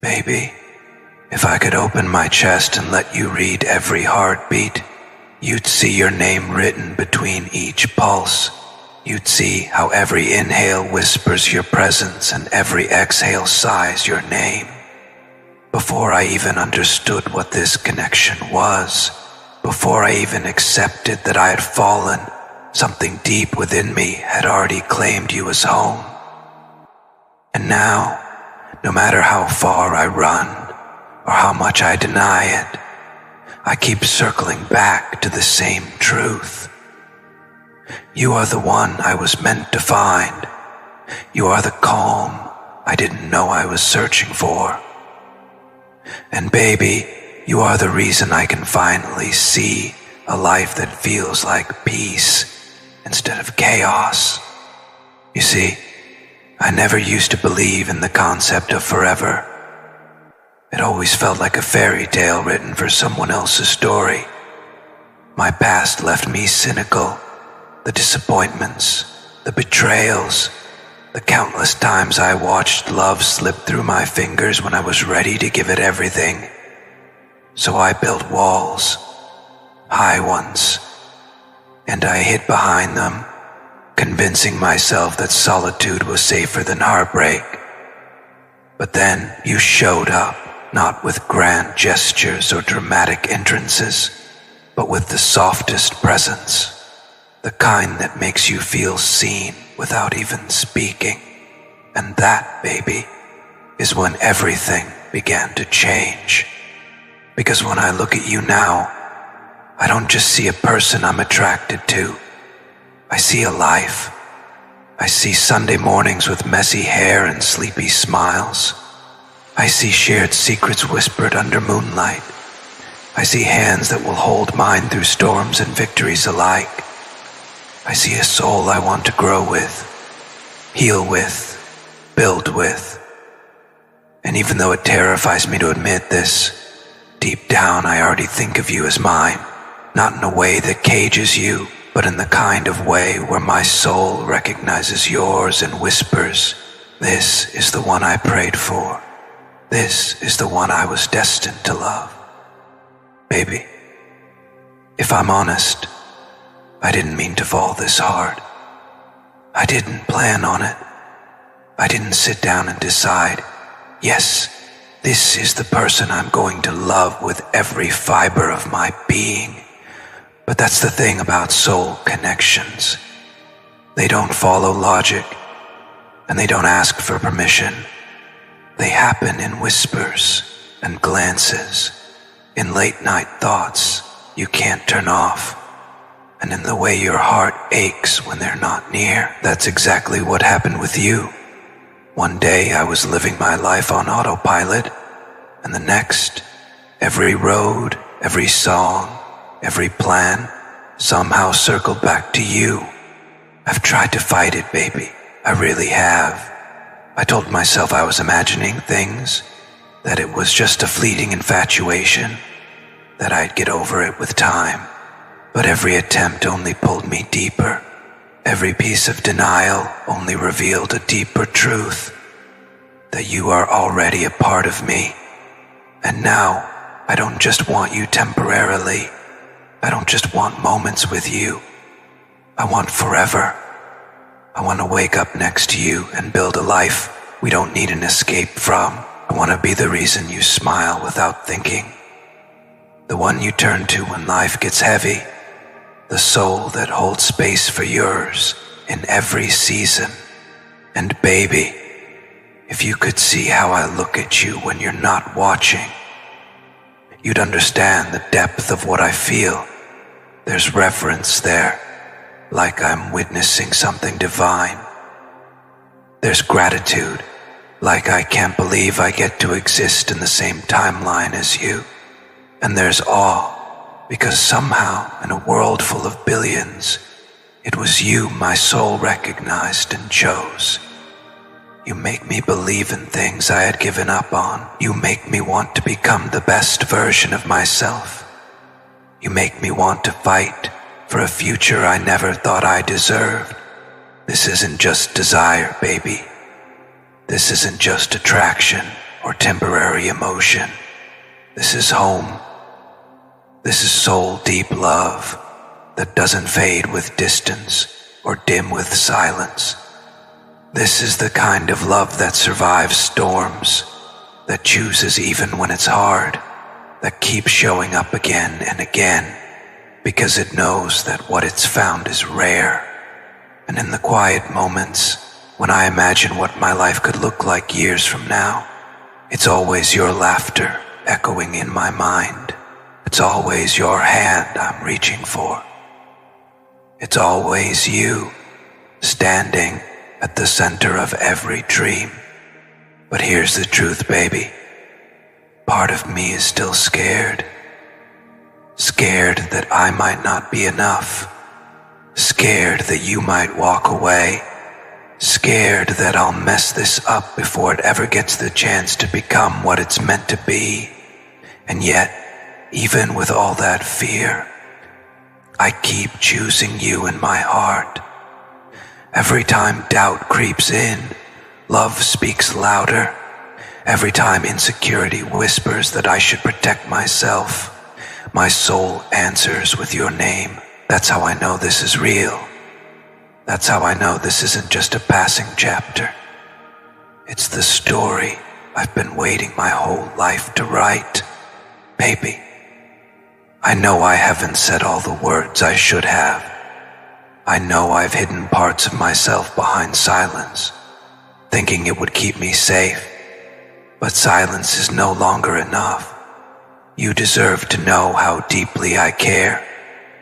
Baby, if I could open my chest and let you read every heartbeat, you'd see your name written between each pulse. You'd see how every inhale whispers your presence and every exhale sighs your name. Before I even understood what this connection was, before I even accepted that I had fallen, something deep within me had already claimed you as home. And now, no matter how far I run, or how much I deny it, I keep circling back to the same truth. You are the one I was meant to find. You are the calm I didn't know I was searching for. And baby, you are the reason I can finally see a life that feels like peace instead of chaos. You see, I never used to believe in the concept of forever. It always felt like a fairy tale written for someone else's story. My past left me cynical. The disappointments, the betrayals, the countless times I watched love slip through my fingers when I was ready to give it everything. So I built walls, high ones, and I hid behind them, convincing myself that solitude was safer than heartbreak. But then you showed up, not with grand gestures or dramatic entrances, but with the softest presence, the kind that makes you feel seen without even speaking. And that, baby, is when everything began to change. Because when I look at you now, I don't just see a person I'm attracted to. I see a life. I see Sunday mornings with messy hair and sleepy smiles. I see shared secrets whispered under moonlight. I see hands that will hold mine through storms and victories alike. I see a soul I want to grow with, heal with, build with. And even though it terrifies me to admit this, deep down I already think of you as mine, not in a way that cages you, but in the kind of way where my soul recognizes yours and whispers, "This is the one I prayed for. This is the one I was destined to love." Baby, if I'm honest, I didn't mean to fall this hard. I didn't plan on it. I didn't sit down and decide, yes, this is the person I'm going to love with every fiber of my being. But that's the thing about soul connections. They don't follow logic, and they don't ask for permission. They happen in whispers and glances, in late-night thoughts you can't turn off, and in the way your heart aches when they're not near. That's exactly what happened with you. One day I was living my life on autopilot, and the next, every road, every song, every plan somehow circled back to you. I've tried to fight it, baby. I really have. I told myself I was imagining things, that it was just a fleeting infatuation, that I'd get over it with time. But every attempt only pulled me deeper. Every piece of denial only revealed a deeper truth, that you are already a part of me. And now, I don't just want you temporarily. I don't just want moments with you. I want forever. I want to wake up next to you and build a life we don't need an escape from. I want to be the reason you smile without thinking. The one you turn to when life gets heavy. The soul that holds space for yours in every season. And baby, if you could see how I look at you when you're not watching, you'd understand the depth of what I feel. There's reverence there, like I'm witnessing something divine. There's gratitude, like I can't believe I get to exist in the same timeline as you. And there's awe, because somehow in a world full of billions, it was you my soul recognized and chose. You make me believe in things I had given up on. You make me want to become the best version of myself. You make me want to fight for a future I never thought I deserved. This isn't just desire, baby. This isn't just attraction or temporary emotion. This is home. This is soul-deep love that doesn't fade with distance or dim with silence. This is the kind of love that survives storms, that chooses even when it's hard, that keeps showing up again and again, because it knows that what it's found is rare. And in the quiet moments, when I imagine what my life could look like years from now, it's always your laughter echoing in my mind. It's always your hand I'm reaching for. It's always you, standing at the center of every dream. But here's the truth, baby. Part of me is still scared. Scared that I might not be enough. Scared that you might walk away. Scared that I'll mess this up before it ever gets the chance to become what it's meant to be. And yet, even with all that fear, I keep choosing you in my heart. Every time doubt creeps in, love speaks louder. Every time insecurity whispers that I should protect myself, my soul answers with your name. That's how I know this is real. That's how I know this isn't just a passing chapter. It's the story I've been waiting my whole life to write. Baby, I know I haven't said all the words I should have. I know I've hidden parts of myself behind silence, thinking it would keep me safe. But silence is no longer enough. You deserve to know how deeply I care,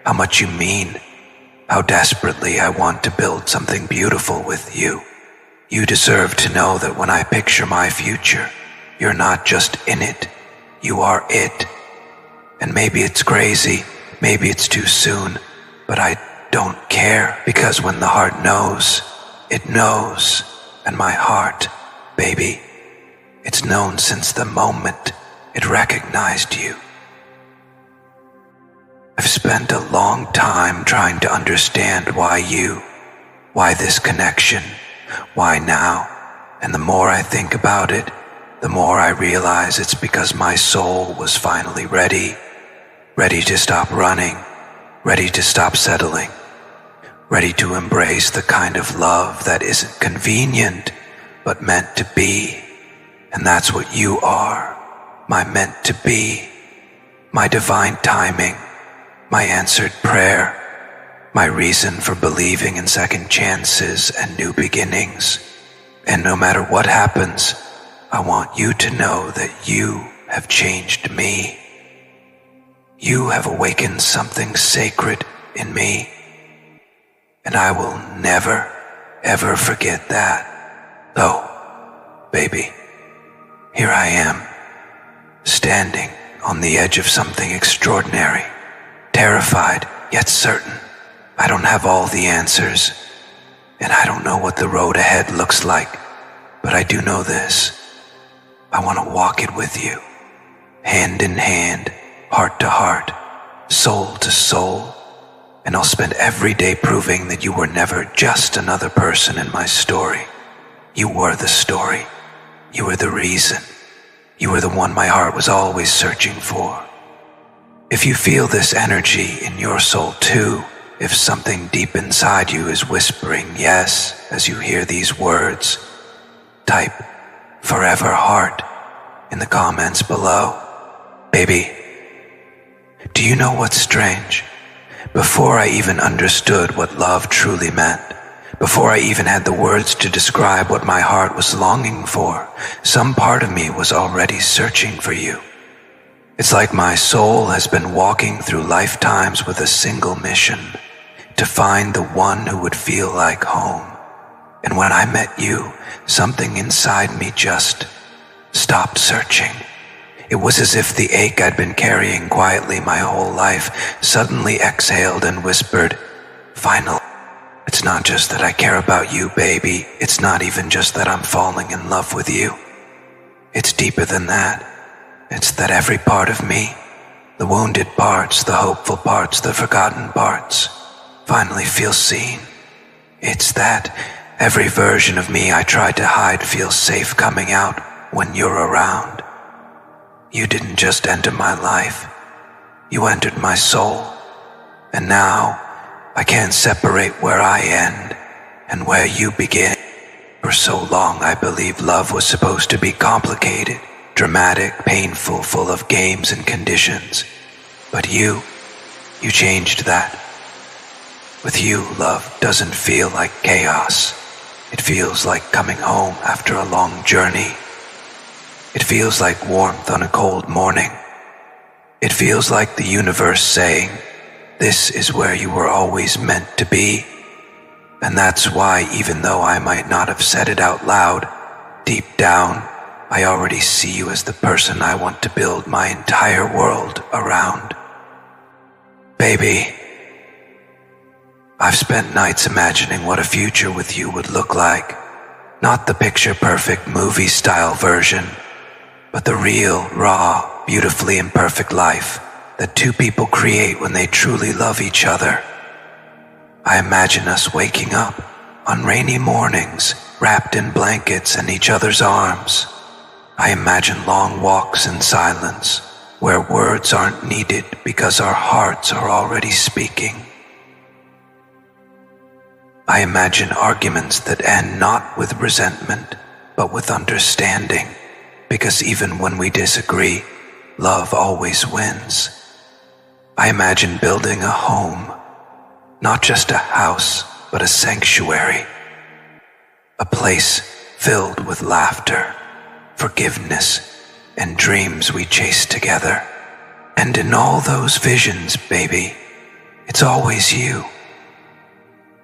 how much you mean, how desperately I want to build something beautiful with you. You deserve to know that when I picture my future, you're not just in it, you are it. And maybe it's crazy, maybe it's too soon, but I don't care, because when the heart knows, it knows. And my heart, baby, it's known since the moment it recognized you. I've spent a long time trying to understand why you, why this connection, why now. And the more I think about it, the more I realize it's because my soul was finally ready. Ready to stop running, ready to stop settling, ready to embrace the kind of love that isn't convenient, but meant to be. And that's what you are, my meant to be, my divine timing, my answered prayer, my reason for believing in second chances and new beginnings. And no matter what happens, I want you to know that you have changed me. You have awakened something sacred in me, and I will never, ever forget that. So, baby, here I am, standing on the edge of something extraordinary, terrified yet certain. I don't have all the answers, and I don't know what the road ahead looks like, but I do know this. I want to walk it with you, hand in hand, heart to heart, soul to soul, and I'll spend every day proving that you were never just another person in my story. You were the story. You were the reason. You were the one my heart was always searching for. If you feel this energy in your soul too, if something deep inside you is whispering yes as you hear these words, type "forever heart" in the comments below. Baby, do you know what's strange? Before I even understood what love truly meant, before I even had the words to describe what my heart was longing for, some part of me was already searching for you. It's like my soul has been walking through lifetimes with a single mission, to find the one who would feel like home. And when I met you, something inside me just stopped searching. It was as if the ache I'd been carrying quietly my whole life suddenly exhaled and whispered, "Finally." It's not just that I care about you, baby. It's not even just that I'm falling in love with you. It's deeper than that. It's that every part of me, the wounded parts, the hopeful parts, the forgotten parts, finally feels seen. It's that every version of me I tried to hide feels safe coming out, when you're around. You didn't just enter my life, you entered my soul, and now I can't separate where I end and where you begin. For so long I believed love was supposed to be complicated, dramatic, painful, full of games and conditions. But you changed that. With you, love doesn't feel like chaos. It feels like coming home after a long journey. It feels like warmth on a cold morning. It feels like the universe saying, this is where you were always meant to be. And that's why, even though I might not have said it out loud, deep down, I already see you as the person I want to build my entire world around. Baby, I've spent nights imagining what a future with you would look like. Not the picture-perfect movie-style version, but the real, raw, beautifully imperfect life that two people create when they truly love each other. I imagine us waking up on rainy mornings, wrapped in blankets and each other's arms. I imagine long walks in silence, where words aren't needed because our hearts are already speaking. I imagine arguments that end not with resentment, but with understanding, because even when we disagree, love always wins. I imagine building a home, not just a house, but a sanctuary, a place filled with laughter, forgiveness, and dreams we chase together. And in all those visions, baby, it's always you.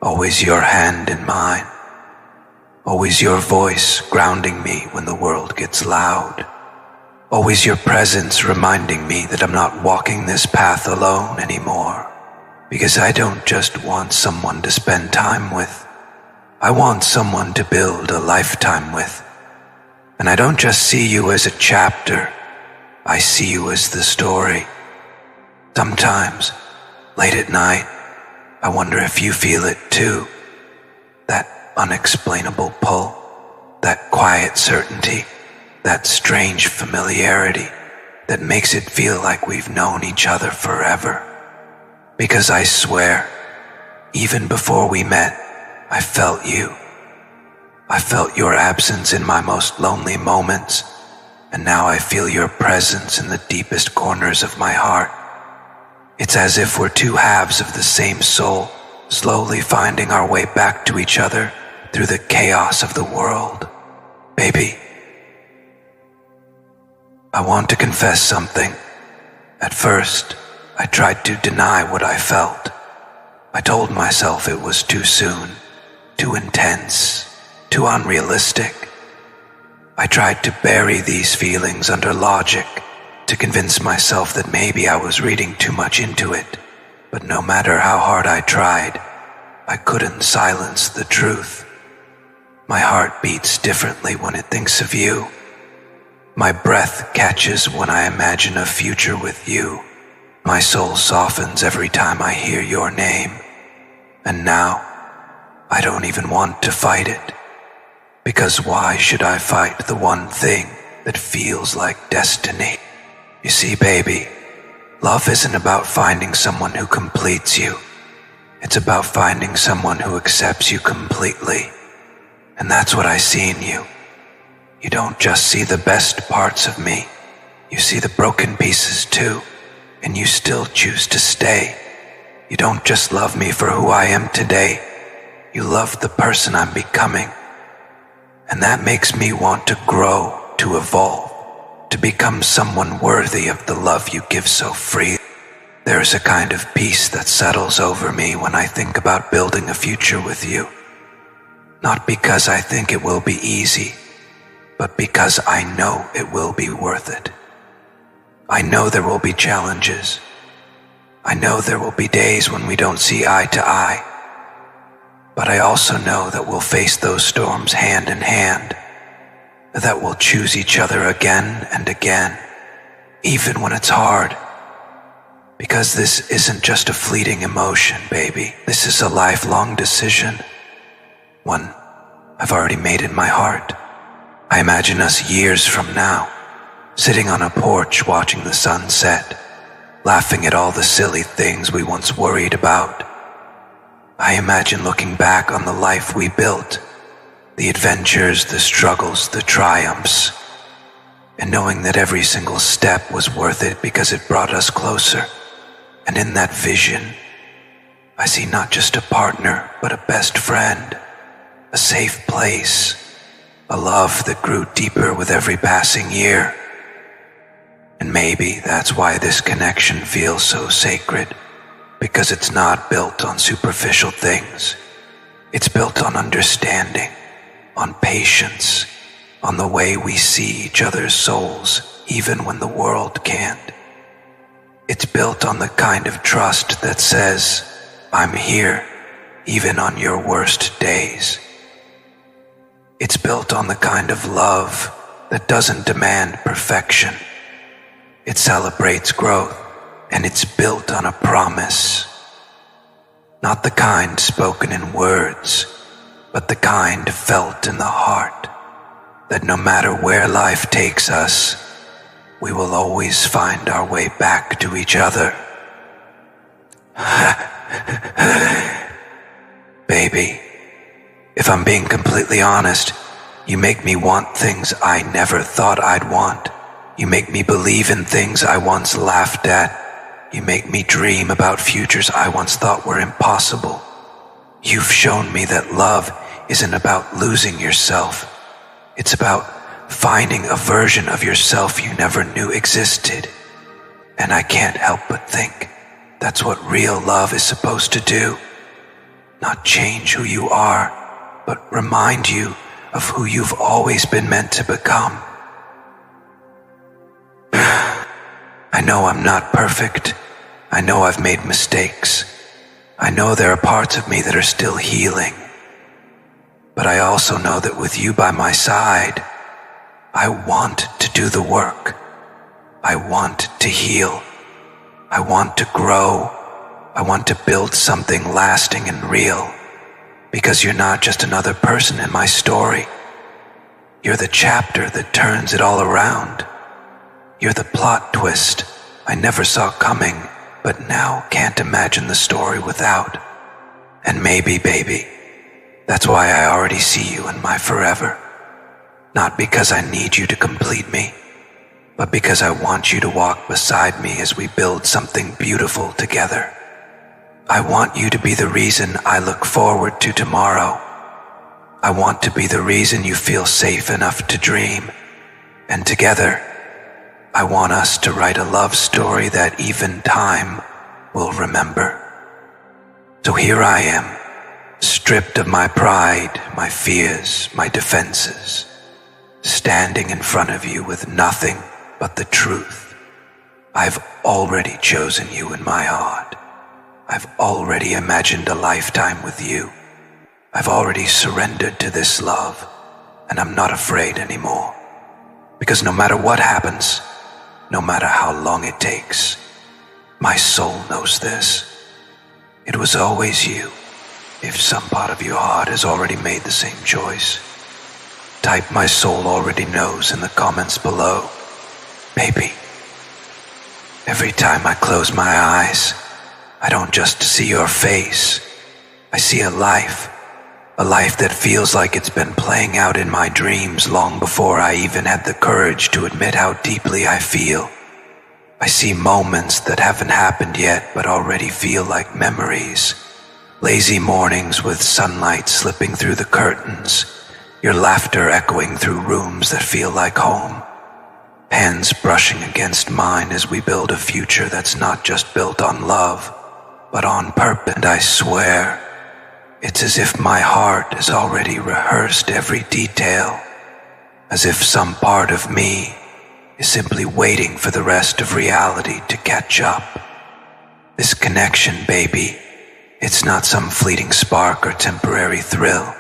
Always your hand in mine. Always your voice grounding me when the world gets loud. Always your presence reminding me that I'm not walking this path alone anymore. Because I don't just want someone to spend time with. I want someone to build a lifetime with. And I don't just see you as a chapter, I see you as the story. Sometimes, late at night, I wonder if you feel it too. That unexplainable pull, that quiet certainty, that strange familiarity that makes it feel like we've known each other forever. Because I swear, even before we met, I felt you. I felt your absence in my most lonely moments, and now I feel your presence in the deepest corners of my heart. It's as if we're two halves of the same soul, slowly finding our way back to each other through the chaos of the world. Baby, I want to confess something. At first, I tried to deny what I felt. I told myself it was too soon, too intense, too unrealistic. I tried to bury these feelings under logic, to convince myself that maybe I was reading too much into it. But no matter how hard I tried, I couldn't silence the truth. My heart beats differently when it thinks of you. My breath catches when I imagine a future with you. My soul softens every time I hear your name. And now, I don't even want to fight it. Because why should I fight the one thing that feels like destiny? You see, baby, love isn't about finding someone who completes you. It's about finding someone who accepts you completely. And that's what I see in you. You don't just see the best parts of me. You see the broken pieces too, and you still choose to stay. You don't just love me for who I am today. You love the person I'm becoming. And that makes me want to grow, to evolve, to become someone worthy of the love you give so freely. There's a kind of peace that settles over me when I think about building a future with you. Not because I think it will be easy, but because I know it will be worth it. I know there will be challenges. I know there will be days when we don't see eye to eye. But I also know that we'll face those storms hand in hand, that we'll choose each other again and again, even when it's hard. Because this isn't just a fleeting emotion, baby. This is a lifelong decision. One I've already made in my heart. I imagine us years from now, sitting on a porch watching the sun set, laughing at all the silly things we once worried about. I imagine looking back on the life we built, the adventures, the struggles, the triumphs, and knowing that every single step was worth it because it brought us closer. And in that vision, I see not just a partner, but a best friend, a safe place, a love that grew deeper with every passing year. And maybe that's why this connection feels so sacred, because it's not built on superficial things. It's built on understanding, on patience, on the way we see each other's souls, even when the world can't. It's built on the kind of trust that says, I'm here, even on your worst days. It's built on the kind of love that doesn't demand perfection. It celebrates growth, and it's built on a promise. Not the kind spoken in words, but the kind felt in the heart, that no matter where life takes us, we will always find our way back to each other. Baby, if I'm being completely honest, you make me want things I never thought I'd want. You make me believe in things I once laughed at. You make me dream about futures I once thought were impossible. You've shown me that love isn't about losing yourself. It's about finding a version of yourself you never knew existed. And I can't help but think that's what real love is supposed to do. Not change who you are, but remind you of who you've always been meant to become. I know I'm not perfect. I know I've made mistakes. I know there are parts of me that are still healing. But I also know that with you by my side, I want to do the work. I want to heal. I want to grow. I want to build something lasting and real. Because you're not just another person in my story. You're the chapter that turns it all around. You're the plot twist I never saw coming, but now can't imagine the story without. And maybe, baby, that's why I already see you in my forever. Not because I need you to complete me, but because I want you to walk beside me as we build something beautiful together. I want you to be the reason I look forward to tomorrow. I want to be the reason you feel safe enough to dream. And together, I want us to write a love story that even time will remember. So here I am, stripped of my pride, my fears, my defenses, standing in front of you with nothing but the truth. I've already chosen you in my heart. I've already imagined a lifetime with you. I've already surrendered to this love, and I'm not afraid anymore. Because no matter what happens, no matter how long it takes, my soul knows this. It was always you. If some part of your heart has already made the same choice, type "my soul already knows" in the comments below. Baby, every time I close my eyes, I don't just see your face. I see a life that feels like it's been playing out in my dreams long before I even had the courage to admit how deeply I feel. I see moments that haven't happened yet but already feel like memories. Lazy mornings with sunlight slipping through the curtains, your laughter echoing through rooms that feel like home. Hands brushing against mine as we build a future that's not just built on love, but on purpose. And I swear, it's as if my heart has already rehearsed every detail, as if some part of me is simply waiting for the rest of reality to catch up. This connection, baby, it's not some fleeting spark or temporary thrill.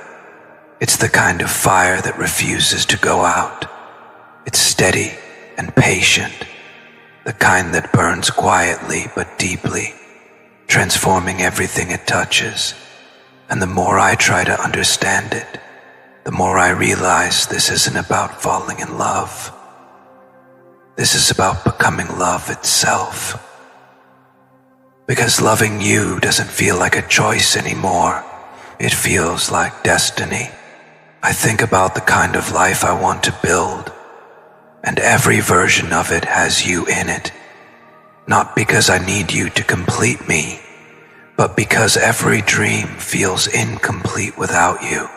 It's the kind of fire that refuses to go out. It's steady and patient, the kind that burns quietly but deeply, transforming everything it touches. And the more I try to understand it, the more I realize this isn't about falling in love. This is about becoming love itself. Because loving you doesn't feel like a choice anymore. It feels like destiny. I think about the kind of life I want to build, and every version of it has you in it. Not because I need you to complete me, but because every dream feels incomplete without you.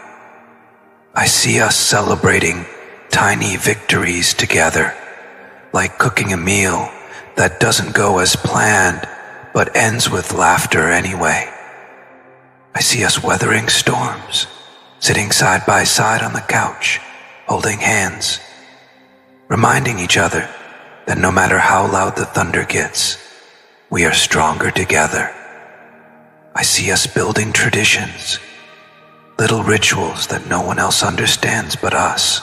I see us celebrating tiny victories together, like cooking a meal that doesn't go as planned, but ends with laughter anyway. I see us weathering storms, sitting side by side on the couch, holding hands, reminding each other that no matter how loud the thunder gets, we are stronger together. I see us building traditions, little rituals that no one else understands but us,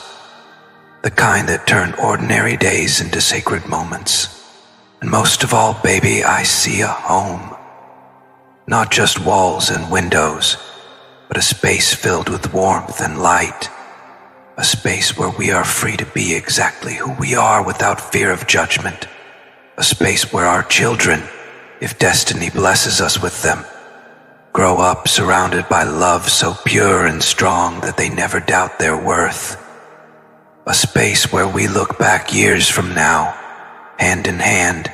the kind that turn ordinary days into sacred moments. And most of all, baby, I see a home. Not just walls and windows, but a space filled with warmth and light. A space where we are free to be exactly who we are without fear of judgment. A space where our children, if destiny blesses us with them, grow up surrounded by love so pure and strong that they never doubt their worth. A space where we look back years from now, hand in hand,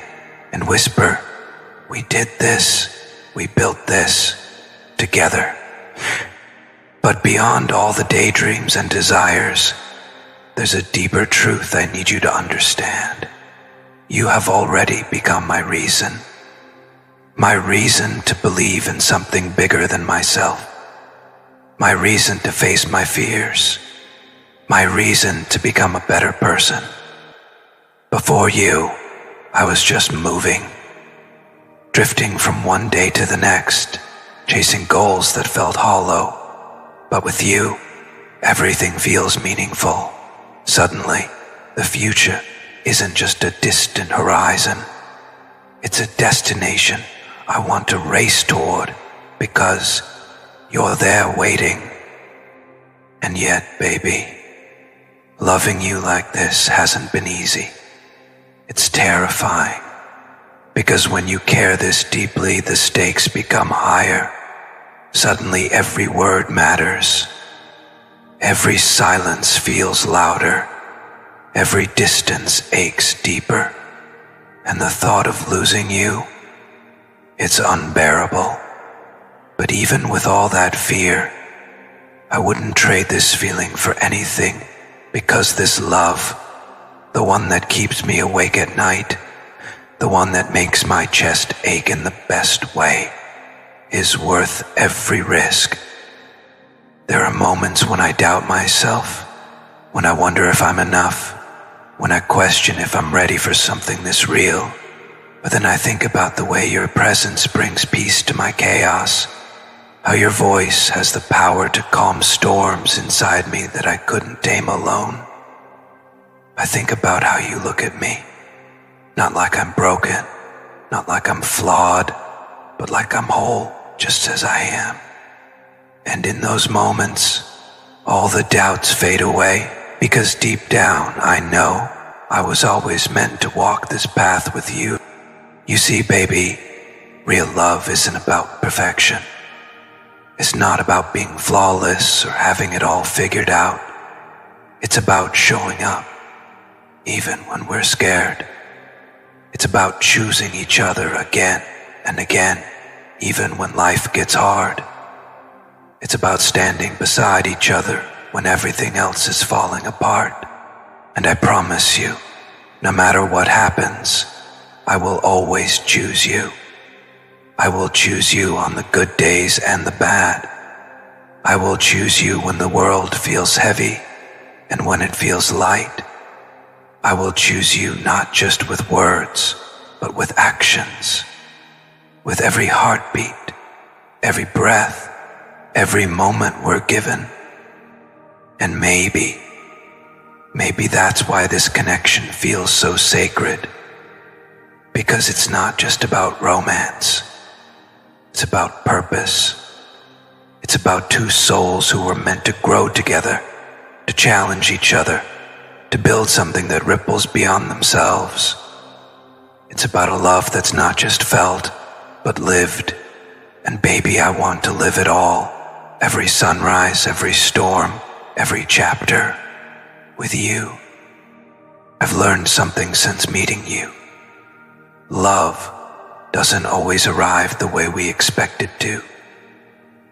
and whisper, we did this, we built this, together. But beyond all the daydreams and desires, there's a deeper truth I need you to understand. You have already become my reason. My reason to believe in something bigger than myself. My reason to face my fears. My reason to become a better person. Before you, I was just moving, drifting from one day to the next, chasing goals that felt hollow. But with you, everything feels meaningful. Suddenly, the future isn't just a distant horizon. It's a destination I want to race toward because you're there waiting. And yet, baby, loving you like this hasn't been easy. It's terrifying because when you care this deeply, the stakes become higher. Suddenly every word matters. Every silence feels louder. Every distance aches deeper. And the thought of losing you, it's unbearable. But even with all that fear, I wouldn't trade this feeling for anything, because this love, the one that keeps me awake at night, the one that makes my chest ache in the best way, is worth every risk. There are moments when I doubt myself, when I wonder if I'm enough, when I question if I'm ready for something this real. But then I think about the way your presence brings peace to my chaos, how your voice has the power to calm storms inside me that I couldn't tame alone. I think about how you look at me, not like I'm broken, not like I'm flawed, but like I'm whole, just as I am. And in those moments, all the doubts fade away, because deep down I know I was always meant to walk this path with you. You see, baby, real love isn't about perfection. It's not about being flawless or having it all figured out. It's about showing up, even when we're scared. It's about choosing each other again and again, even when life gets hard. It's about standing beside each other when everything else is falling apart. And I promise you, no matter what happens, I will always choose you. I will choose you on the good days and the bad. I will choose you when the world feels heavy and when it feels light. I will choose you not just with words, but with actions. With every heartbeat, every breath, every moment we're given. And maybe that's why this connection feels so sacred. Because it's not just about romance. It's about purpose. It's about two souls who were meant to grow together to challenge each other, to build something that ripples beyond themselves. It's about a love that's not just felt, but lived. And baby, I want to live it all. Every sunrise, every storm, every chapter, with you. I've learned something since meeting you. Love doesn't always arrive the way we expect it to.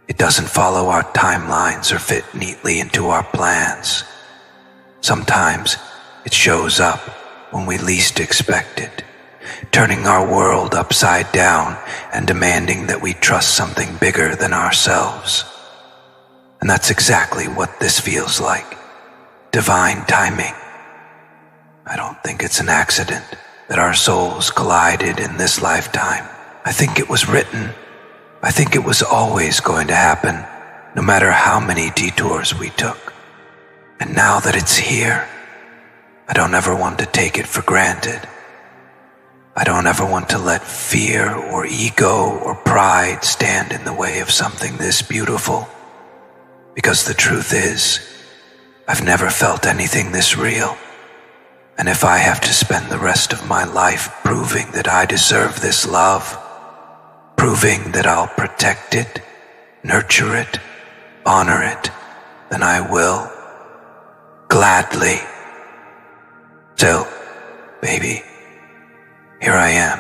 It doesn't follow our timelines or fit neatly into our plans. Sometimes it shows up when we least expect it, turning our world upside down and demanding that we trust something bigger than ourselves. And that's exactly what this feels like. Divine timing. I don't think it's an accident that our souls collided in this lifetime. I think it was written. I think it was always going to happen, no matter how many detours we took. And now that it's here, I don't ever want to take it for granted. I don't ever want to let fear or ego or pride stand in the way of something this beautiful. Because the truth is, I've never felt anything this real. And if I have to spend the rest of my life proving that I deserve this love, proving that I'll protect it, nurture it, honor it, then I will. Gladly. Still, baby, here I am.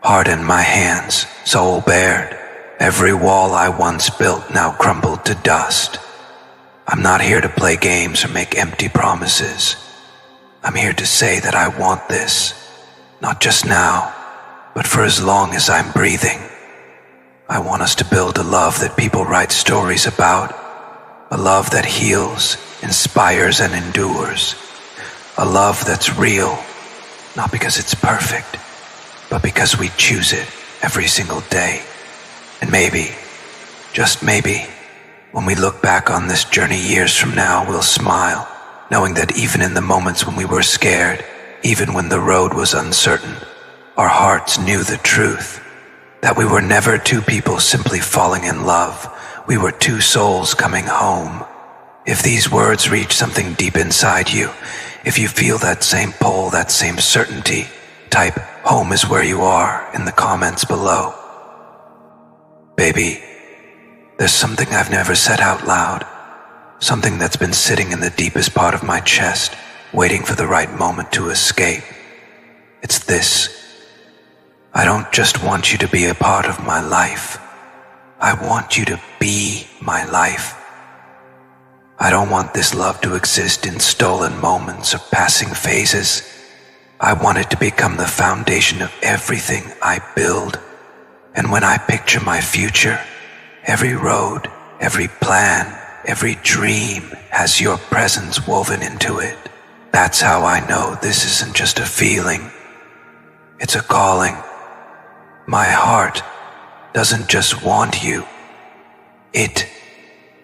Heart in my hands, soul bared. Every wall I once built now crumbled to dust. I'm not here to play games or make empty promises. I'm here to say that I want this, not just now, but for as long as I'm breathing. I want us to build a love that people write stories about, a love that heals, inspires, and endures, a love that's real, not because it's perfect, but because we choose it every single day. And maybe, just maybe, when we look back on this journey years from now, we'll smile, knowing that even in the moments when we were scared, even when the road was uncertain, our hearts knew the truth, that we were never two people simply falling in love. We were two souls coming home. If these words reach something deep inside you, if you feel that same pull, that same certainty, type "home is where you are" in the comments below. Baby, there's something I've never said out loud, something that's been sitting in the deepest part of my chest, waiting for the right moment to escape. It's this. I don't just want you to be a part of my life. I want you to be my life. I don't want this love to exist in stolen moments or passing phases. I want it to become the foundation of everything I build. And when I picture my future, every road, every plan, every dream has your presence woven into it. That's how I know this isn't just a feeling. It's a calling. My heart doesn't just want you. It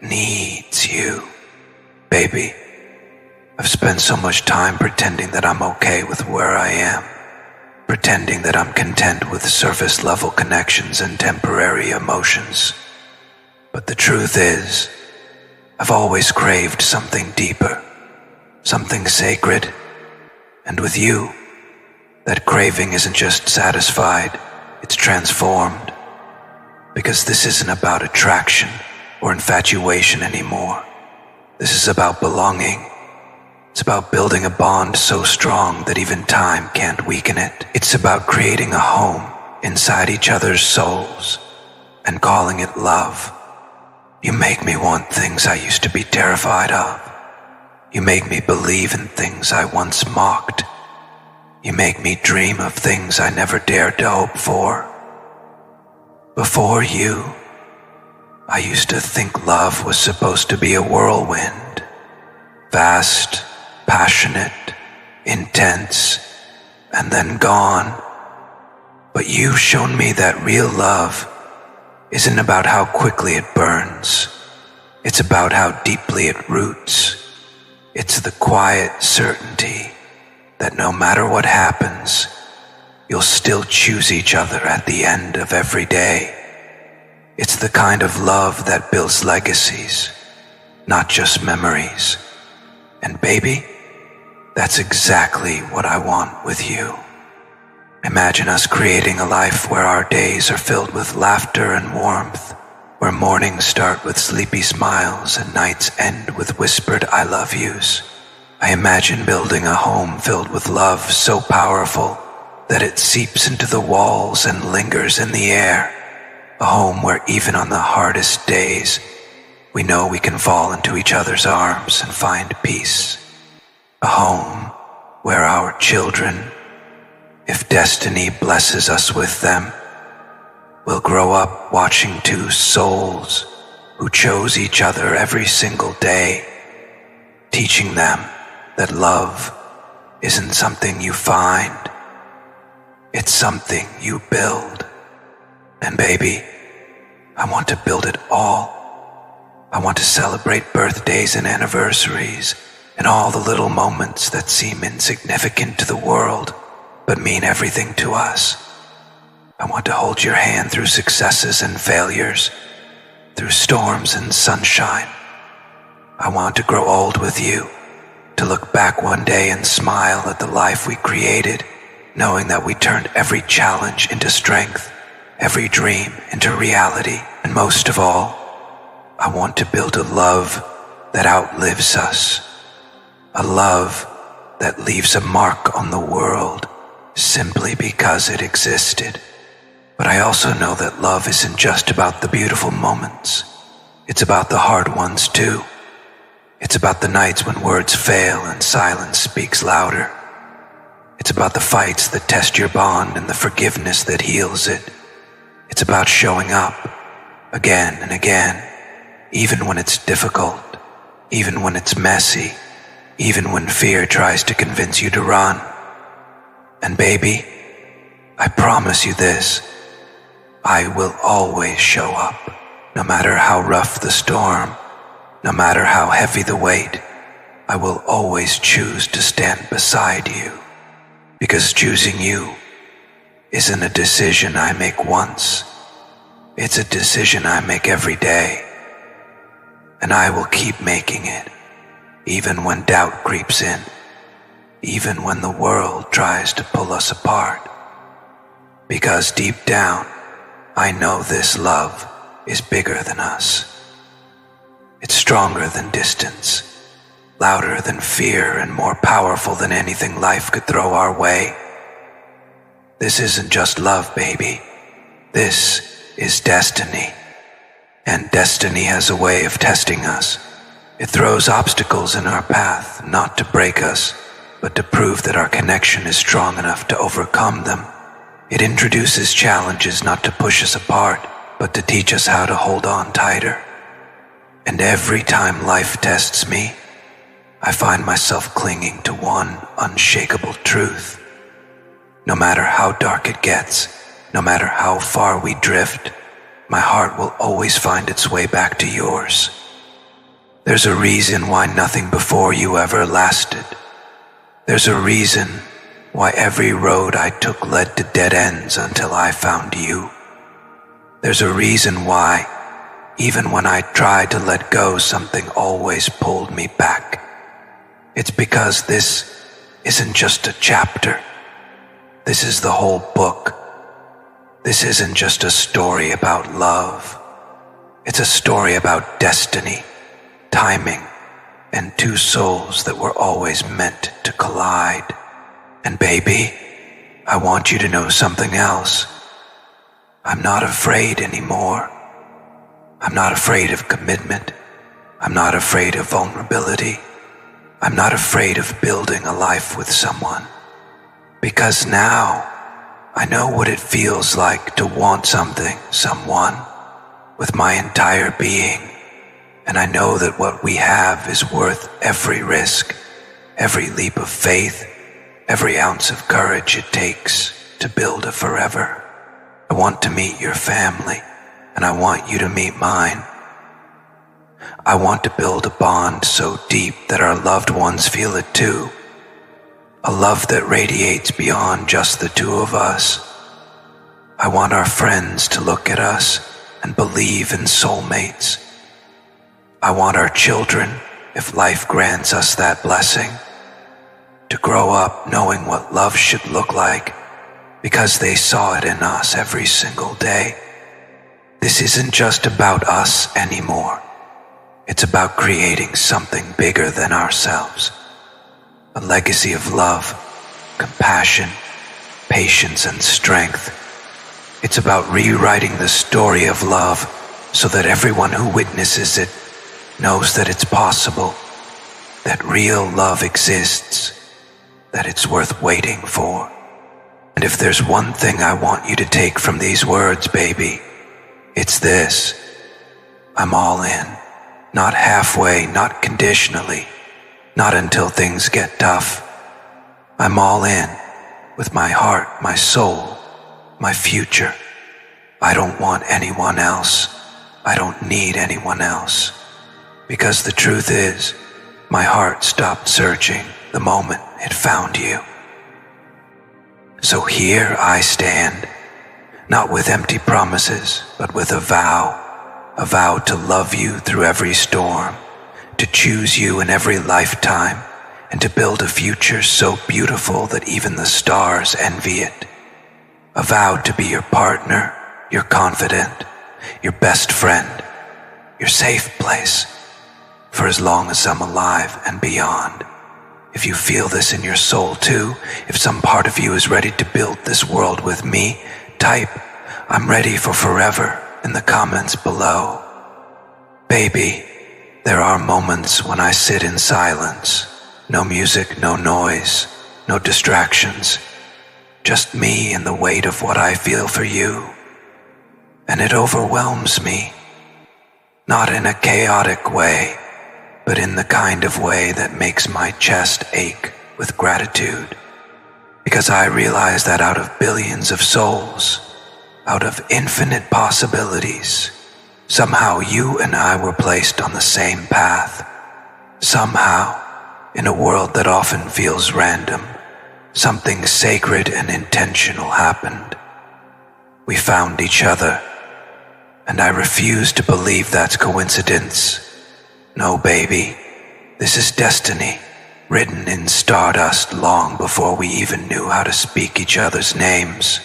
needs you. Baby, I've spent so much time pretending that I'm okay with where I am, pretending that I'm content with surface level connections and temporary emotions. But the truth is, I've always craved something deeper, something sacred. And with you, that craving isn't just satisfied, it's transformed. Because this isn't about attraction or infatuation anymore. This is about belonging. It's about building a bond so strong that even time can't weaken it. It's about creating a home inside each other's souls and calling it love. You make me want things I used to be terrified of. You make me believe in things I once mocked. You make me dream of things I never dared to hope for. Before you, I used to think love was supposed to be a whirlwind, vast, passionate, intense, and then gone. But you've shown me that real love isn't about how quickly it burns. It's about how deeply it roots. It's the quiet certainty that no matter what happens, you'll still choose each other at the end of every day. It's the kind of love that builds legacies, not just memories. And baby, that's exactly what I want with you. Imagine us creating a life where our days are filled with laughter and warmth, where mornings start with sleepy smiles and nights end with whispered I love yous. I imagine building a home filled with love so powerful that it seeps into the walls and lingers in the air. A home where even on the hardest days, we know we can fall into each other's arms and find peace. A home where our children, if destiny blesses us with them, will grow up watching two souls who chose each other every single day, teaching them that love isn't something you find, it's something you build. And baby, I want to build it all. I want to celebrate birthdays and anniversaries and all the little moments that seem insignificant to the world but mean everything to us. I want to hold your hand through successes and failures, through storms and sunshine. I want to grow old with you, to look back one day and smile at the life we created, knowing that we turned every challenge into strength, every dream into reality, and most of all, I want to build a love that outlives us, a love that leaves a mark on the world simply because it existed. But I also know that love isn't just about the beautiful moments. It's about the hard ones too. It's about the nights when words fail and silence speaks louder. It's about the fights that test your bond and the forgiveness that heals it. It's about showing up again and again, even when it's difficult, even when it's messy, even when fear tries to convince you to run. And baby, I promise you this, I will always show up, no matter how rough the storm, no matter how heavy the weight. I will always choose to stand beside you, because choosing you isn't a decision I make once. It's a decision I make every day, and I will keep making it, even when doubt creeps in, even when the world tries to pull us apart. Because deep down, I know this love is bigger than us. It's stronger than distance, louder than fear, and more powerful than anything life could throw our way. This isn't just love, baby. This is destiny. And destiny has a way of testing us. It throws obstacles in our path, not to break us, but to prove that our connection is strong enough to overcome them. It introduces challenges not to push us apart, but to teach us how to hold on tighter. And every time life tests me, I find myself clinging to one unshakable truth. No matter how dark it gets, no matter how far we drift, my heart will always find its way back to yours. There's a reason why nothing before you ever lasted. There's a reason why every road I took led to dead ends until I found you. There's a reason why, even when I tried to let go, something always pulled me back. It's because this isn't just a chapter. This is the whole book. This isn't just a story about love. It's a story about destiny, timing, and two souls that were always meant to collide. And baby, I want you to know something else. I'm not afraid anymore. I'm not afraid of commitment. I'm not afraid of vulnerability. I'm not afraid of building a life with someone. Because now, I know what it feels like to want something, someone, with my entire being. And I know that what we have is worth every risk, every leap of faith, every ounce of courage it takes to build a forever. I want to meet your family, and I want you to meet mine. I want to build a bond so deep that our loved ones feel it too. A love that radiates beyond just the two of us. I want our friends to look at us and believe in soulmates. I want our children if life grants us that blessing, to grow up knowing what love should look like, because they saw it in us every single day. This isn't just about us anymore. It's about creating something bigger than ourselves. A legacy of love, compassion, patience, and strength. It's about rewriting the story of love so that everyone who witnesses it knows that it's possible, that real love exists, that it's worth waiting for. And if there's one thing I want you to take from these words, baby, it's this. I'm all in. Not halfway, not conditionally, not until things get tough. I'm all in, with my heart, my soul, my future. I don't want anyone else. I don't need anyone else. Because the truth is, my heart stopped searching the moment it found you. So here I stand, not with empty promises, but with a vow to love you through every storm, to choose you in every lifetime, and to build a future so beautiful that even the stars envy it. A vow to be your partner, your confidant, your best friend, your safe place, for as long as I'm alive and beyond. If you feel this in your soul too, if some part of you is ready to build this world with me, type, "I'm ready for forever," in the comments below. Baby, there are moments when I sit in silence. No music, no noise, no distractions. Just me and the weight of what I feel for you. And it overwhelms me. Not in a chaotic way, but in the kind of way that makes my chest ache with gratitude. Because I realize that out of billions of souls, out of infinite possibilities, somehow you and I were placed on the same path. Somehow, in a world that often feels random, something sacred and intentional happened. We found each other, and I refuse to believe that's coincidence. No, baby, this is destiny, written in stardust long before we even knew how to speak each other's names.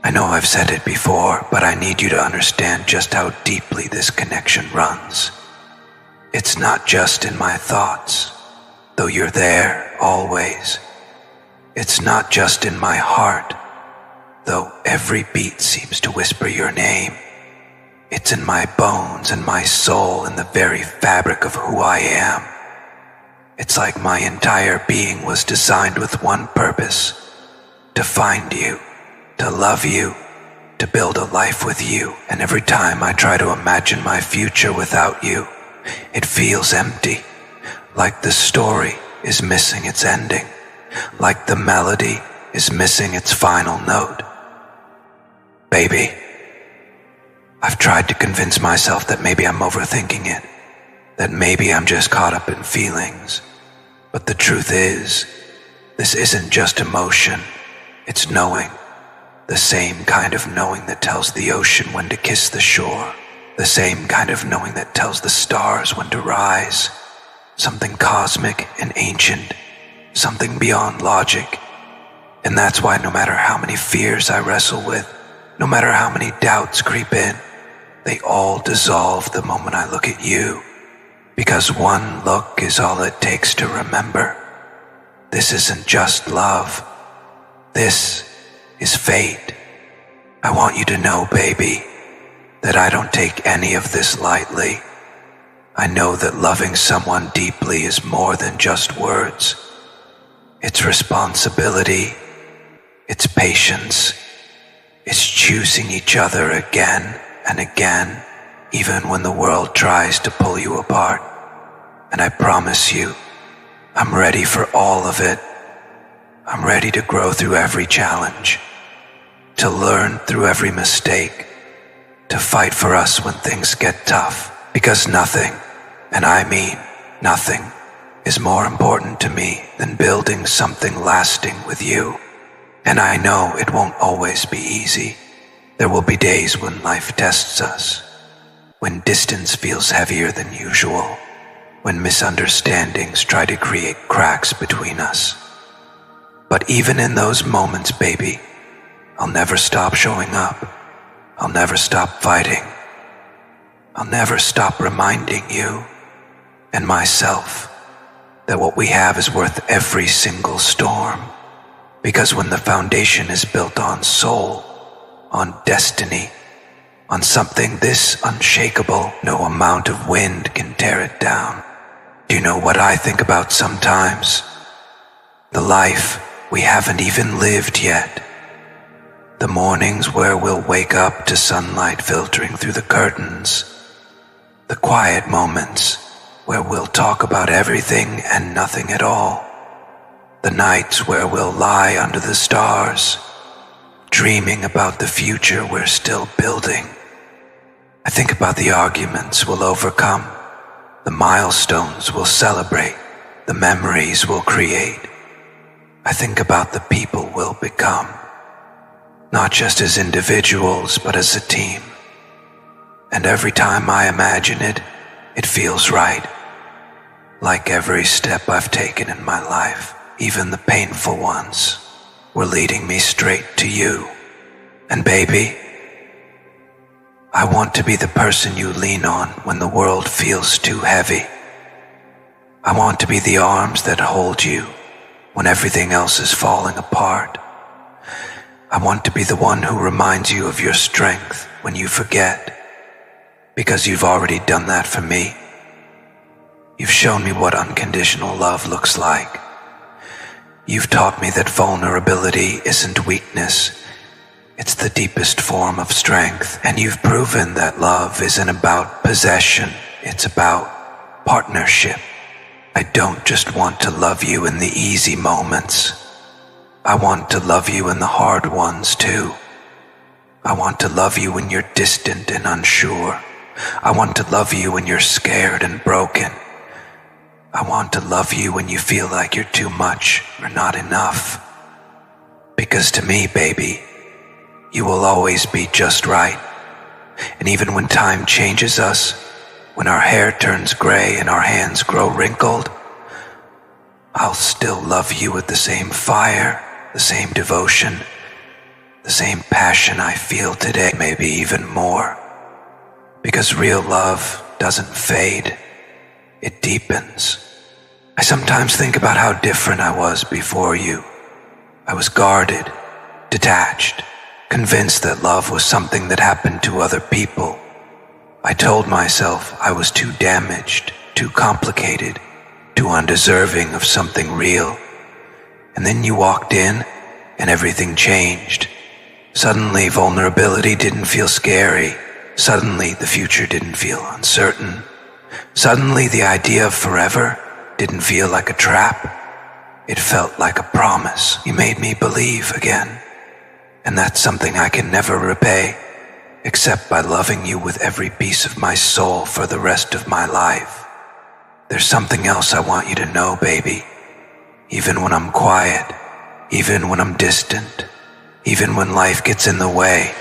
I know I've said it before, but I need you to understand just how deeply this connection runs. It's not just in my thoughts, though you're there always. It's not just in my heart, though every beat seems to whisper your name. It's in my bones and my soul and the very fabric of who I am. It's like my entire being was designed with one purpose: to find you, to love you, to build a life with you. And every time I try to imagine my future without you, it feels empty, like the story is missing its ending, like the melody is missing its final note. Baby, I've tried to convince myself that maybe I'm overthinking it, that maybe I'm just caught up in feelings. But the truth is, this isn't just emotion, it's knowing. The same kind of knowing that tells the ocean when to kiss the shore. The same kind of knowing that tells the stars when to rise. Something cosmic and ancient, something beyond logic. And that's why no matter how many fears I wrestle with, no matter how many doubts creep in, they all dissolve the moment I look at you. Because one look is all it takes to remember. This isn't just love. This is fate. I want you to know, baby, that I don't take any of this lightly. I know that loving someone deeply is more than just words. It's responsibility. It's patience. It's choosing each other again and again, even when the world tries to pull you apart. And I promise you, I'm ready for all of it. I'm ready to grow through every challenge, to learn through every mistake, to fight for us when things get tough. Because nothing, and I mean nothing, is more important to me than building something lasting with you. And I know it won't always be easy. There will be days when life tests us, when distance feels heavier than usual, when misunderstandings try to create cracks between us. But even in those moments, baby, I'll never stop showing up. I'll never stop fighting. I'll never stop reminding you and myself that what we have is worth every single storm. Because when the foundation is built on soul, on destiny, on something this unshakable, no amount of wind can tear it down. Do you know what I think about sometimes? The life we haven't even lived yet. The mornings where we'll wake up to sunlight filtering through the curtains. The quiet moments where we'll talk about everything and nothing at all. The nights where we'll lie under the stars, dreaming about the future we're still building. I think about the arguments we'll overcome, the milestones we'll celebrate, the memories we'll create. I think about the people we'll become, not just as individuals, but as a team. And every time I imagine it, it feels right. Like every step I've taken in my life, even the painful ones, were leading me straight to you. And baby, I want to be the person you lean on when the world feels too heavy. I want to be the arms that hold you when everything else is falling apart. I want to be the one who reminds you of your strength when you forget, because you've already done that for me. You've shown me what unconditional love looks like. You've taught me that vulnerability isn't weakness, it's the deepest form of strength. And you've proven that love isn't about possession, it's about partnership. I don't just want to love you in the easy moments. I want to love you in the hard ones too. I want to love you when you're distant and unsure. I want to love you when you're scared and broken. I want to love you when you feel like you're too much or not enough. Because to me, baby, you will always be just right. And even when time changes us, when our hair turns gray and our hands grow wrinkled, I'll still love you with the same fire, the same devotion, the same passion I feel today, maybe even more. Because real love doesn't fade, it deepens. I sometimes think about how different I was before you. I was guarded, detached, convinced that love was something that happened to other people. I told myself I was too damaged, too complicated, too undeserving of something real. And then you walked in, and everything changed. Suddenly, vulnerability didn't feel scary. Suddenly, the future didn't feel uncertain. Suddenly, the idea of forever didn't feel like a trap. It felt like a promise. You made me believe again. And that's something I can never repay, except by loving you with every piece of my soul for the rest of my life. There's something else I want you to know, baby. Even when I'm quiet, even when I'm distant, even when life gets in the way,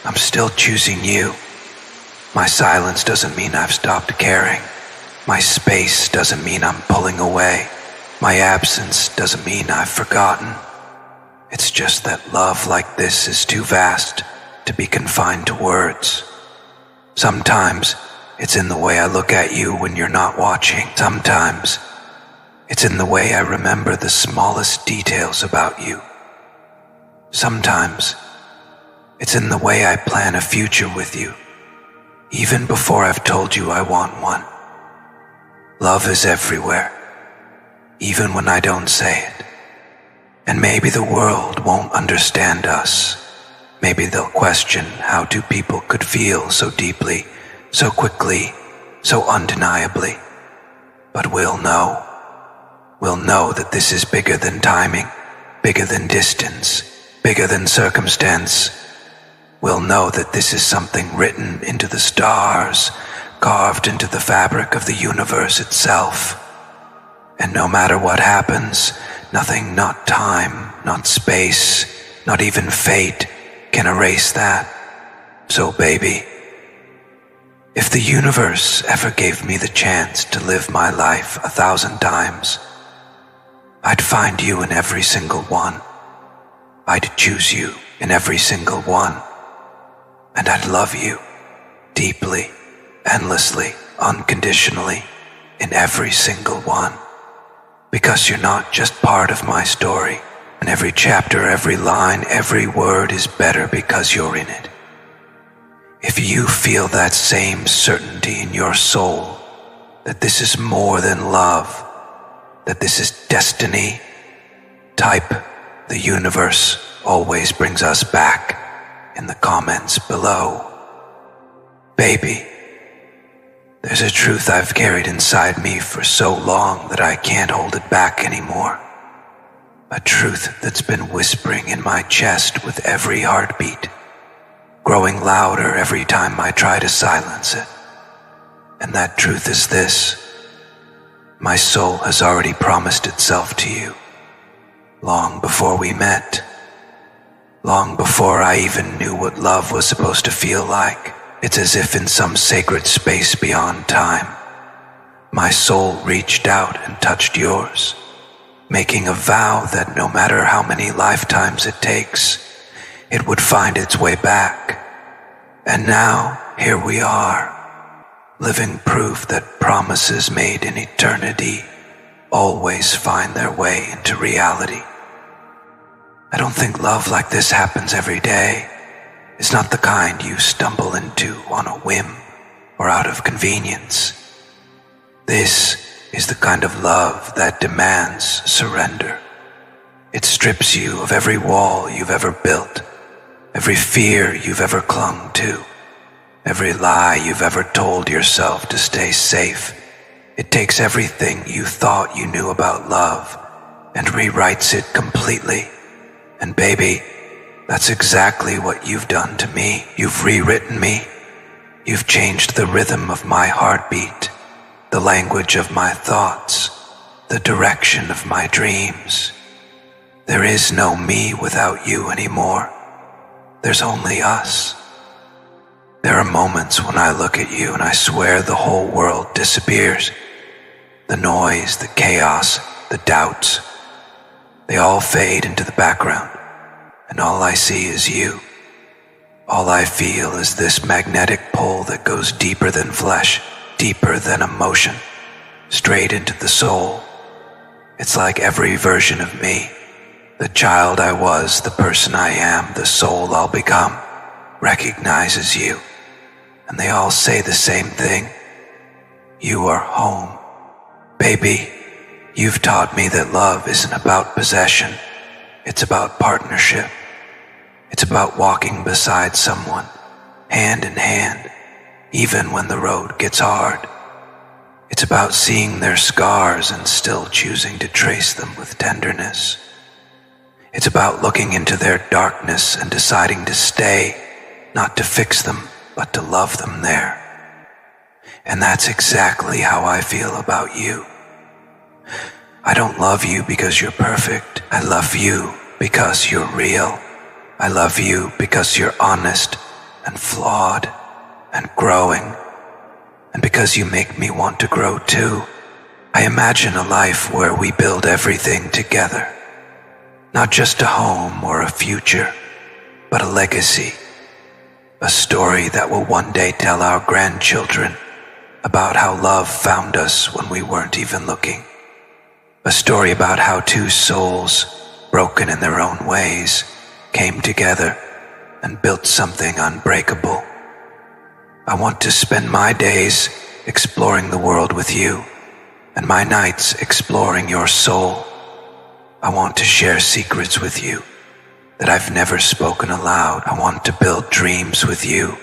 I'm still choosing you. My silence doesn't mean I've stopped caring. My space doesn't mean I'm pulling away. My absence doesn't mean I've forgotten. It's just that love like this is too vast to be confined to words. Sometimes it's in the way I look at you when you're not watching. Sometimes it's in the way I remember the smallest details about you. Sometimes it's in the way I plan a future with you, even before I've told you I want one. Love is everywhere, even when I don't say it. And maybe the world won't understand us. Maybe they'll question how two people could feel so deeply, so quickly, so undeniably. But we'll know. We'll know that this is bigger than timing, bigger than distance, bigger than circumstance. We'll know that this is something written into the stars, carved into the fabric of the universe itself. And no matter what happens, nothing, not time, not space, not even fate, can erase that. So baby, If the universe ever gave me the chance to live my life 1,000 times, I'd find you in every single one. I'd choose you in every single one. And I'd love you deeply, endlessly, unconditionally in every single one. Because you're not just part of my story, and every chapter, every line, every word is better because you're in it. If you feel that same certainty in your soul, that this is more than love, that this is destiny, type "the universe always brings us back" in the comments below. Baby, there's a truth I've carried inside me for so long that I can't hold it back anymore. A truth that's been whispering in my chest with every heartbeat, growing louder every time I try to silence it. And that truth is this: my soul has already promised itself to you, long before we met, long before I even knew what love was supposed to feel like. It's as if in some sacred space beyond time, my soul reached out and touched yours, making a vow that no matter how many lifetimes it takes, it would find its way back. And now, here we are, living proof that promises made in eternity always find their way into reality. I don't think love like this happens every day. It's not the kind you stumble into on a whim or out of convenience. This is the kind of love that demands surrender. It strips you of every wall you've ever built, every fear you've ever clung to, every lie you've ever told yourself to stay safe. It takes everything you thought you knew about love and rewrites it completely. And baby, that's exactly what you've done to me. You've rewritten me. You've changed the rhythm of my heartbeat, the language of my thoughts, the direction of my dreams. There is no me without you anymore. There's only us. There are moments when I look at you and I swear the whole world disappears. The noise, the chaos, the doubts, they all fade into the background. And all I see is you. All I feel is this magnetic pull that goes deeper than flesh, deeper than emotion, straight into the soul. It's like every version of me, the child I was, the person I am, the soul I'll become, recognizes you. And they all say the same thing: you are home. Baby, you've taught me that love isn't about possession. It's about partnership. It's about walking beside someone, hand in hand, even when the road gets hard. It's about seeing their scars and still choosing to trace them with tenderness. It's about looking into their darkness and deciding to stay, not to fix them, but to love them there. And that's exactly how I feel about you. I don't love you because you're perfect. I love you because you're real. I love you because you're honest and flawed and growing, and because you make me want to grow too. I imagine a life where we build everything together, not just a home or a future, but a legacy, a story that will one day tell our grandchildren about how love found us when we weren't even looking, a story about how two souls, broken in their own ways, came together and built something unbreakable. I want to spend my days exploring the world with you, and my nights exploring your soul. I want to share secrets with you that I've never spoken aloud. I want to build dreams with you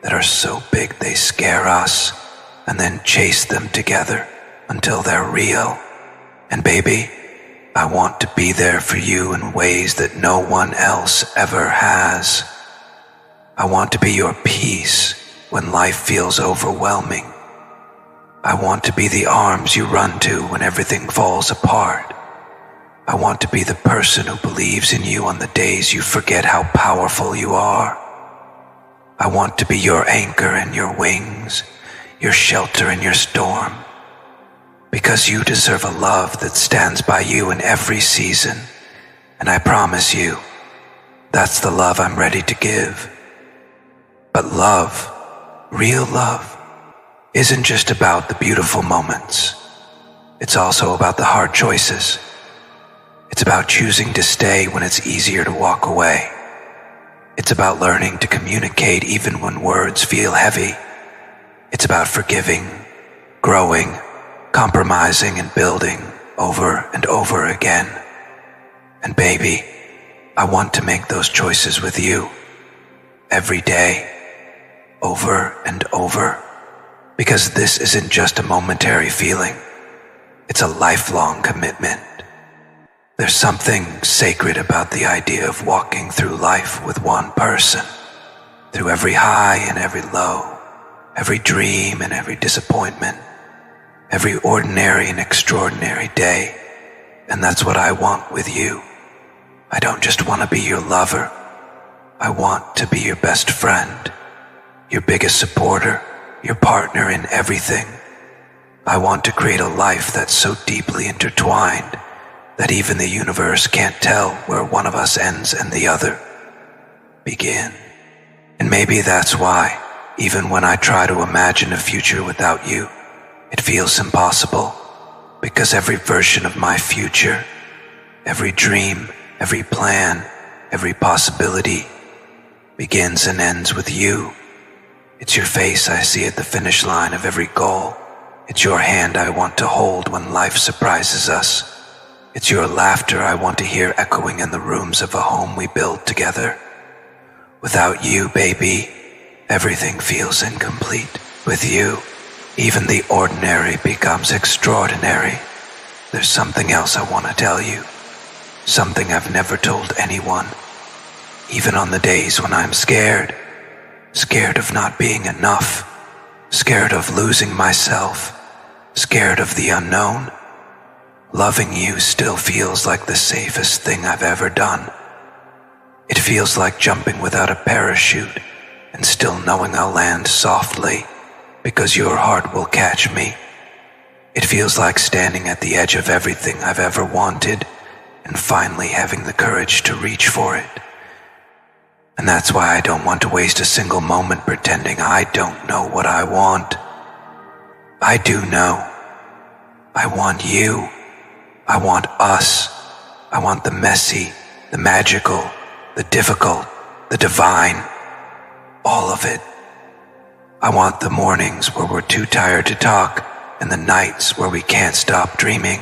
that are so big they scare us, and then chase them together until they're real. And baby, I want to be there for you in ways that no one else ever has. I want to be your peace when life feels overwhelming. I want to be the arms you run to when everything falls apart. I want to be the person who believes in you on the days you forget how powerful you are. I want to be your anchor and your wings, your shelter in your storm, because you deserve a love that stands by you in every season, and I promise you, that's the love I'm ready to give. But love, real love, isn't just about the beautiful moments. It's also about the hard choices. It's about choosing to stay when it's easier to walk away. It's about learning to communicate even when words feel heavy. It's about forgiving, growing, compromising, and building over and over again. And baby, I want to make those choices with you every day, over and over, because this isn't just a momentary feeling. It's a lifelong commitment. There's something sacred about the idea of walking through life with one person, through every high and every low, every dream and every disappointment, every ordinary and extraordinary day. And that's what I want with you. I don't just want to be your lover. I want to be your best friend, your biggest supporter, your partner in everything. I want to create a life that's so deeply intertwined that even the universe can't tell where one of us ends and the other begin. And maybe that's why, even when I try to imagine a future without you, it feels impossible, because every version of my future, every dream, every plan, every possibility begins and ends with you. It's your face I see at the finish line of every goal. It's your hand I want to hold when life surprises us. It's your laughter I want to hear echoing in the rooms of a home we build together. Without you, baby, everything feels incomplete. With you, even the ordinary becomes extraordinary. There's something else I want to tell you. Something I've never told anyone. Even on the days when I'm scared. Scared of not being enough. Scared of losing myself. Scared of the unknown. Loving you still feels like the safest thing I've ever done. It feels like jumping without a parachute and still knowing I'll land softly because your heart will catch me. It feels like standing at the edge of everything I've ever wanted and finally having the courage to reach for it. And that's why I don't want to waste a single moment pretending I don't know what I want. I do know. I want you. I want us. I want the messy, the magical, the difficult, the divine, all of it. I want the mornings where we're too tired to talk and the nights where we can't stop dreaming.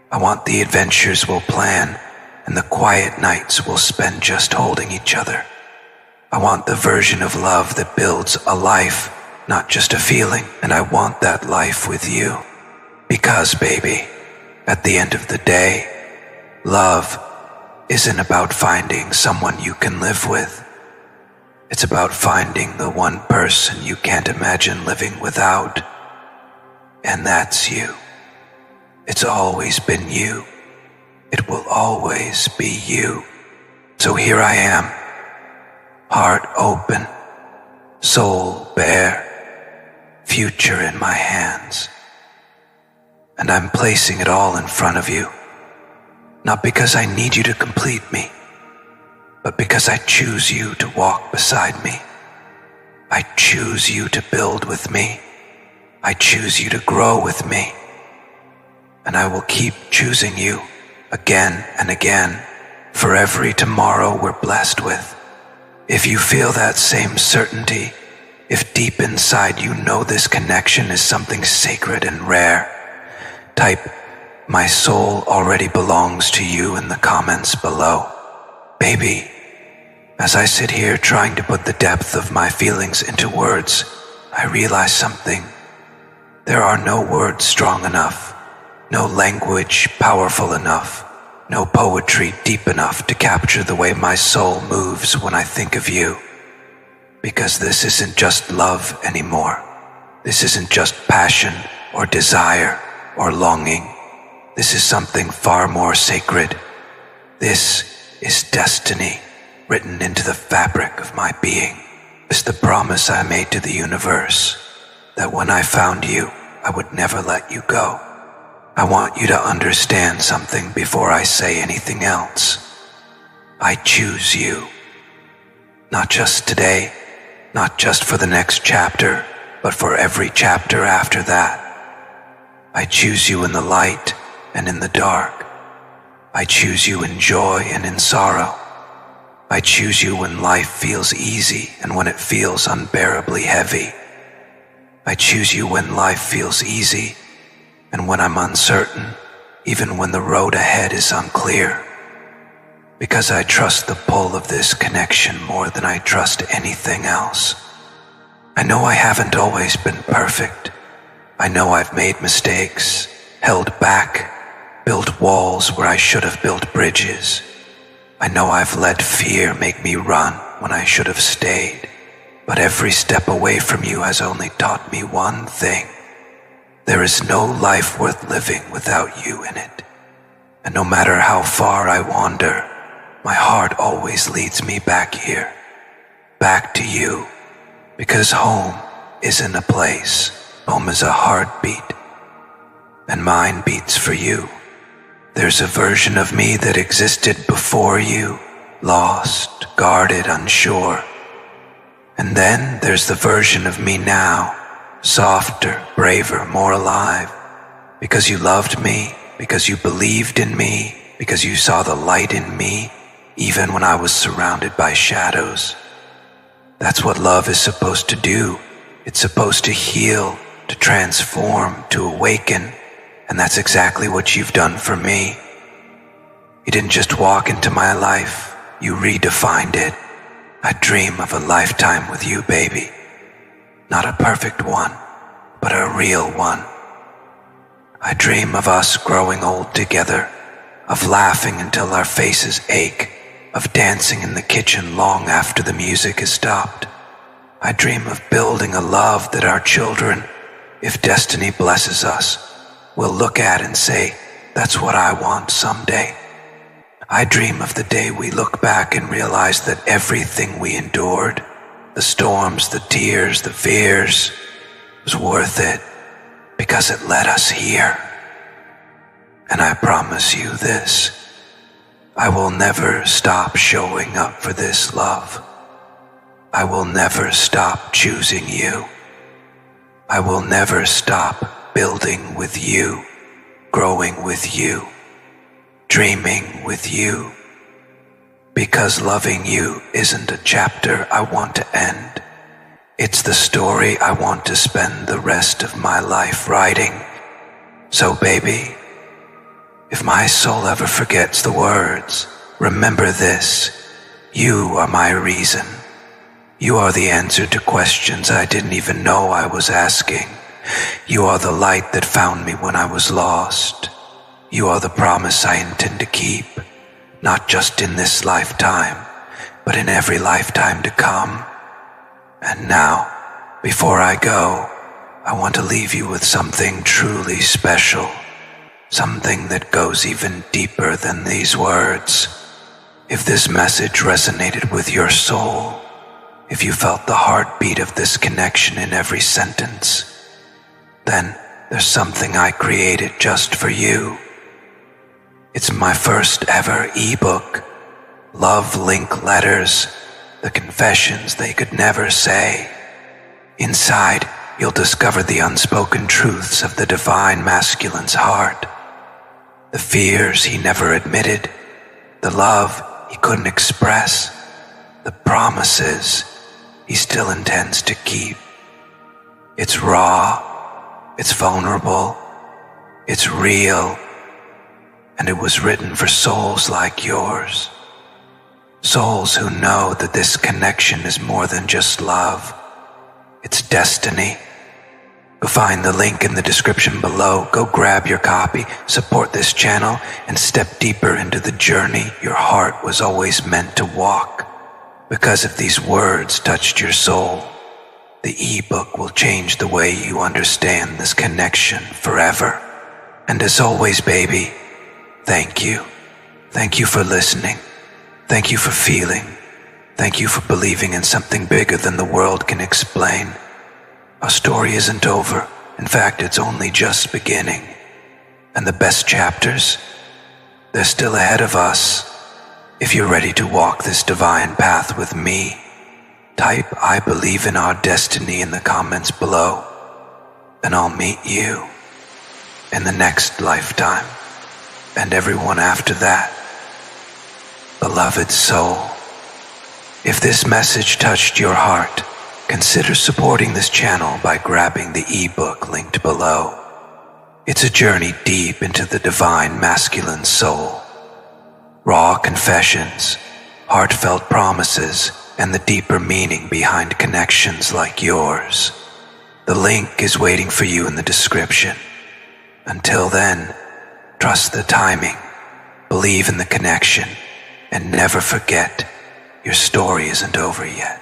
I want the adventures we'll plan and the quiet nights we'll spend just holding each other. I want the version of love that builds a life, not just a feeling, and I want that life with you. Because, baby, at the end of the day, love isn't about finding someone you can live with. It's about finding the one person you can't imagine living without. And that's you. It's always been you. It will always be you. So here I am, heart open, soul bare, future in my hands. And I'm placing it all in front of you, not because I need you to complete me, but because I choose you to walk beside me. I choose you to build with me. I choose you to grow with me. And I will keep choosing you again and again for every tomorrow we're blessed with. If you feel that same certainty, if deep inside you know this connection is something sacred and rare, type, "My soul already belongs to you" in the comments below. Baby, as I sit here trying to put the depth of my feelings into words, I realize something. There are no words strong enough, no language powerful enough, no poetry deep enough to capture the way my soul moves when I think of you. Because this isn't just love anymore. This isn't just passion or desire or longing. This is something far more sacred. This is destiny written into the fabric of my being. It's the promise I made to the universe, that when I found you, I would never let you go. I want you to understand something before I say anything else. I choose you. Not just today, not just for the next chapter, but for every chapter after that. I choose you in the light and in the dark. I choose you in joy and in sorrow. I choose you when life feels easy and when it feels unbearably heavy. I choose you when life feels easy and when I'm uncertain, even when the road ahead is unclear. Because I trust the pull of this connection more than I trust anything else. I know I haven't always been perfect. I know I've made mistakes, held back, built walls where I should have built bridges. I know I've let fear make me run when I should have stayed. But every step away from you has only taught me one thing. There is no life worth living without you in it. And no matter how far I wander, my heart always leads me back here, back to you, because home isn't a place. Home is a heartbeat, and mine beats for you. There's a version of me that existed before you, lost, guarded, unsure. And then there's the version of me now, softer, braver, more alive, because you loved me, because you believed in me, because you saw the light in me, even when I was surrounded by shadows. That's what love is supposed to do. It's supposed to heal, to transform, to awaken, and that's exactly what you've done for me. You didn't just walk into my life, you redefined it. I dream of a lifetime with you, baby. Not a perfect one, but a real one. I dream of us growing old together, of laughing until our faces ache, of dancing in the kitchen long after the music has stopped. I dream of building a love that our children, if destiny blesses us, will look at and say, that's what I want someday. I dream of the day we look back and realize that everything we endured, the storms, the tears, the fears, was worth it because it led us here. And I promise you this, I will never stop showing up for this love. I will never stop choosing you. I will never stop building with you, growing with you, dreaming with you. Because loving you isn't a chapter I want to end. It's the story I want to spend the rest of my life writing. So baby, if my soul ever forgets the words, remember this. You are my reason. You are the answer to questions I didn't even know I was asking. You are the light that found me when I was lost. You are the promise I intend to keep, not just in this lifetime, but in every lifetime to come. And now, before I go, I want to leave you with something truly special. Something that goes even deeper than these words. If this message resonated with your soul, if you felt the heartbeat of this connection in every sentence, then there's something I created just for you. It's my first ever ebook, Love Link Letters, the confessions they could never say. Inside, you'll discover the unspoken truths of the divine masculine's heart. The fears he never admitted, the love he couldn't express, the promises he still intends to keep. It's raw, it's vulnerable, it's real, and it was written for souls like yours. Souls who know that this connection is more than just love, it's destiny. Go find the link in the description below. Go grab your copy, support this channel, and step deeper into the journey your heart was always meant to walk. Because if these words touched your soul, the ebook will change the way you understand this connection forever. And as always, baby, thank you. Thank you for listening. Thank you for feeling. Thank you for believing in something bigger than the world can explain. Our story isn't over. In fact, it's only just beginning. And the best chapters, they're still ahead of us. If you're ready to walk this divine path with me, type "I believe in our destiny" in the comments below, and I'll meet you in the next lifetime and everyone after that. Beloved soul, if this message touched your heart, consider supporting this channel by grabbing the ebook linked below. It's a journey deep into the divine masculine soul. Raw confessions, heartfelt promises, and the deeper meaning behind connections like yours. The link is waiting for you in the description. Until then, trust the timing, believe in the connection, and never forget, your story isn't over yet.